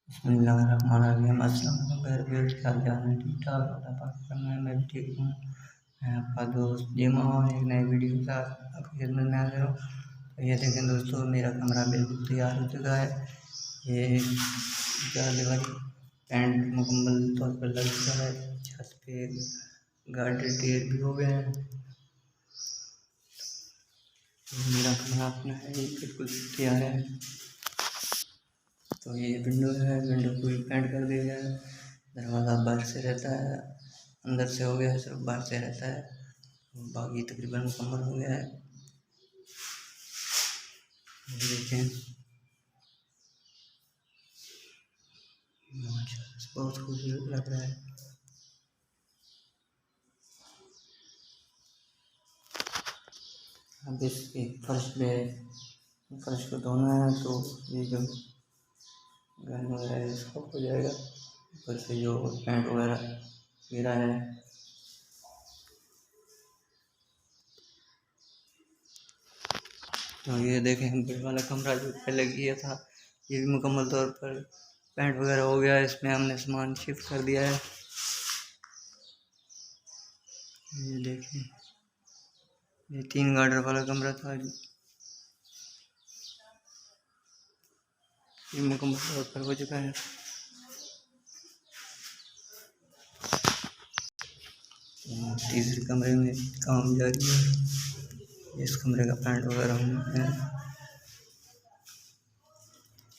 बिस्मिल्लाहिर्रहमानिर्रहीम। अस्सलाम वालेकुम प्यारे व्यूअर्स, क्या हाल चाल है? ठीक ठाक अल्लाह पाक का करना है, मैं भी ठीक हूँ। मैं आपका दोस्त जिमा और एक नई वीडियो के साथ आपकी खिदमत में हाजिर हूँ। तो ये देखें दोस्तों, मेरा कमरा बिल्कुल तैयार हो चुका है। ये जाली वाली पेंट मुकम्मल तौर पर लग चुका है। छत पे गार्डर टेर भी हो गए हैं। तो मेरा कमरा अपना है, ये बिल्कुल तैयार है। तो ये विंडो है, विंडो पूरी पेंट कर दी है। दरवाज़ा बाहर से रहता है, अंदर से हो गया है, सिर्फ बाहर से रहता है। बाकी तकरीबन मुकम्मल हो गया है। ये देखें, माशाल्लाह बहुत खूबसूरत लग रहा है। अब इसके फर्श को धोना है, तो ये जो गन वगैरह है इसको हो जाएगा। ऊपर से जो पेंट वगैरह गिरा है, तो ये देखें बेड वाला कमरा जो पहले किया था, ये भी मुकम्मल तौर पर पेंट वगैरह हो गया है। इसमें हमने सामान शिफ्ट कर दिया है। ये देखें, ये 3 गार्डर वाला कमरा था, ये मुकम्मल तौर पर हो चुका है। तीसरे कमरे में काम जारी है। इस कमरे का पेंट वगैरह है,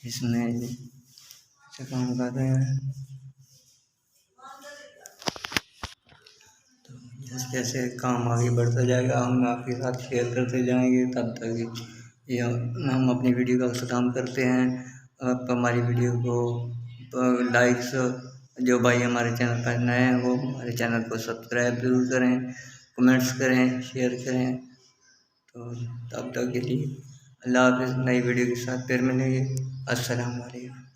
इसमें अच्छा काम कर रहे हैं। तो जैसे जैसे काम आगे बढ़ता जाएगा, हम आपके साथ शेयर करते जाएंगे। तब तक ये हम अपनी वीडियो का अख्ताम करते हैं। आप हमारी वीडियो को लाइक्स, जो भाई हमारे चैनल पर नए हैं वो हमारे चैनल को सब्सक्राइब ज़रूर करें, कमेंट्स करें, शेयर करें। तो तब तक के लिए अल्लाह हाफ़िज़। नई वीडियो के साथ फिर मिलेंगे। अस्सलाम वालेकुम।